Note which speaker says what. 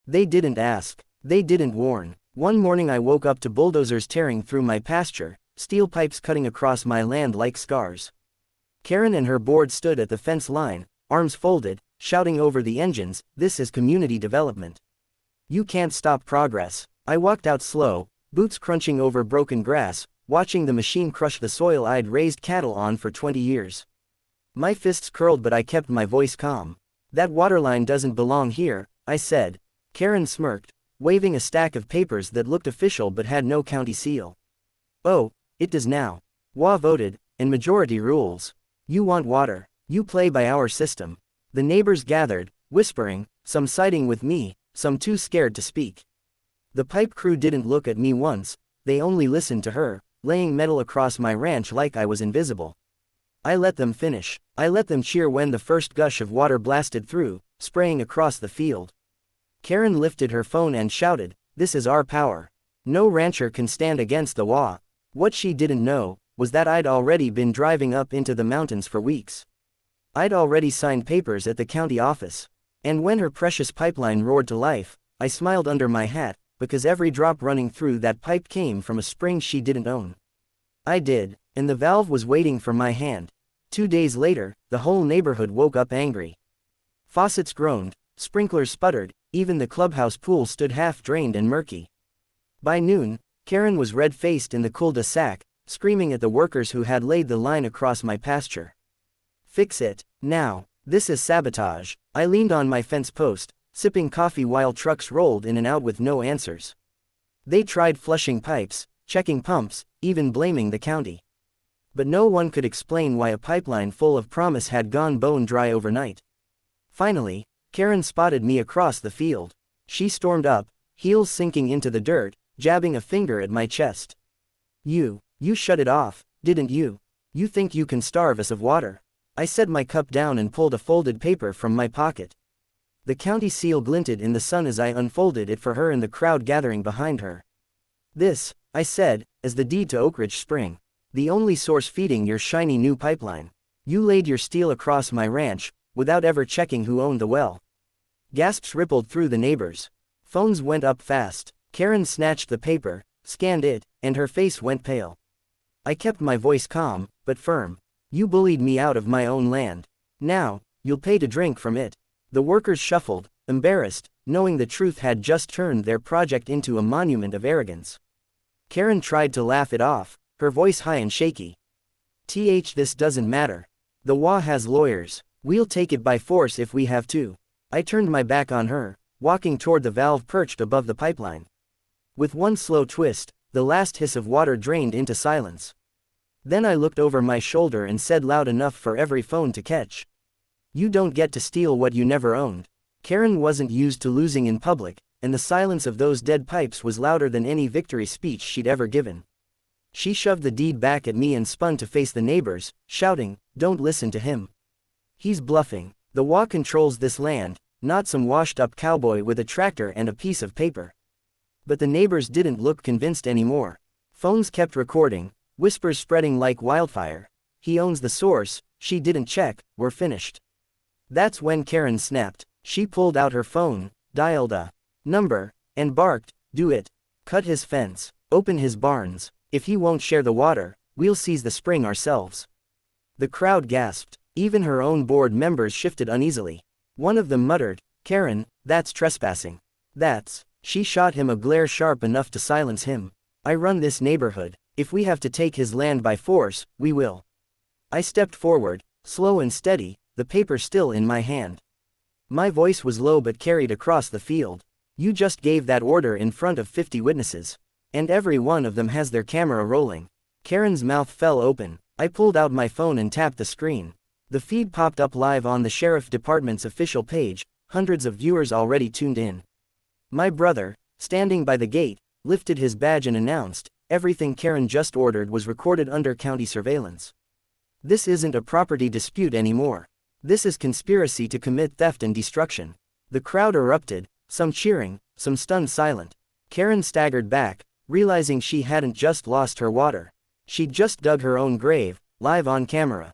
Speaker 1: They didn't ask. They didn't warn. One morning I woke up to bulldozers tearing through my pasture, steel pipes cutting across my land like scars. Karen and her board stood at the fence line, arms folded, shouting over the engines, "This is community development. You can't stop progress." I walked out slow, boots crunching over broken grass, watching the machine crush the soil I'd raised cattle on for 20 years. My fists curled, but I kept my voice calm. "That waterline doesn't belong here," I said. Karen smirked, waving a stack of papers that looked official but had no county seal. "Oh, it does now. HOA voted, and majority rules. You want water. You play by our system." The neighbors gathered, whispering, some siding with me, some too scared to speak. The pipe crew didn't look at me once, they only listened to her, laying metal across my ranch like I was invisible. I let them finish. I let them cheer when the first gush of water blasted through, spraying across the field. Karen lifted her phone and shouted, "This is our power. No rancher can stand against the HOA." What she didn't know was that I'd already been driving up into the mountains for weeks. I'd already signed papers at the county office. And when her precious pipeline roared to life, I smiled under my hat, because every drop running through that pipe came from a spring she didn't own. I did, and the valve was waiting for my hand. 2 days later, the whole neighborhood woke up angry. Faucets groaned, sprinklers sputtered, even the clubhouse pool stood half-drained and murky. By noon, Karen was red-faced in the cul-de-sac, screaming at the workers who had laid the line across my pasture. "Fix it, now. This is sabotage." I leaned on my fence post, sipping coffee while trucks rolled in and out with no answers. They tried flushing pipes, checking pumps, even blaming the county. But no one could explain why a pipeline full of promise had gone bone dry overnight. Finally, Karen spotted me across the field. She stormed up, heels sinking into the dirt, jabbing a finger at my chest. You shut it off, didn't you? You think you can starve us of water?" I set my cup down and pulled a folded paper from my pocket. The county seal glinted in the sun as I unfolded it for her and the crowd gathering behind her. "This," I said, "is the deed to Oak Ridge Spring. The only source feeding your shiny new pipeline. You laid your steel across my ranch, without ever checking who owned the well." Gasps rippled through the neighbors. Phones went up fast. Karen snatched the paper, scanned it, and her face went pale. I kept my voice calm, but firm. "You bullied me out of my own land. Now, you'll pay to drink from it." The workers shuffled, embarrassed, knowing the truth had just turned their project into a monument of arrogance. Karen tried to laugh it off, her voice high and shaky. This doesn't matter. The HOA has lawyers. We'll take it by force if we have to." I turned my back on her, walking toward the valve perched above the pipeline. With one slow twist, the last hiss of water drained into silence. Then I looked over my shoulder and said loud enough for every phone to catch, "You don't get to steal what you never owned." Karen wasn't used to losing in public, and the silence of those dead pipes was louder than any victory speech she'd ever given. She shoved the deed back at me and spun to face the neighbors, shouting, "Don't listen to him. He's bluffing. The HOA controls this land, not some washed-up cowboy with a tractor and a piece of paper." But the neighbors didn't look convinced anymore. Phones kept recording, whispers spreading like wildfire. "He owns the source, she didn't check, we're finished." That's when Karen snapped. She pulled out her phone, dialed a number, and barked, "Do it. Cut his fence, open his barns. If he won't share the water, we'll seize the spring ourselves." The crowd gasped. Even her own board members shifted uneasily. One of them muttered, "Karen, that's trespassing. That's..." She shot him a glare sharp enough to silence him. "I run this neighborhood. If we have to take his land by force, we will." I stepped forward, slow and steady, the paper still in my hand. My voice was low but carried across the field. "You just gave that order in front of 50 witnesses. And every one of them has their camera rolling." Karen's mouth fell open. I pulled out my phone and tapped the screen. The feed popped up live on the sheriff department's official page, hundreds of viewers already tuned in. My brother, standing by the gate, lifted his badge and announced, "Everything Karen just ordered was recorded under county surveillance. This isn't a property dispute anymore. This is conspiracy to commit theft and destruction." The crowd erupted, some cheering, some stunned silent. Karen staggered back, realizing she hadn't just lost her water. She'd just dug her own grave, live on camera.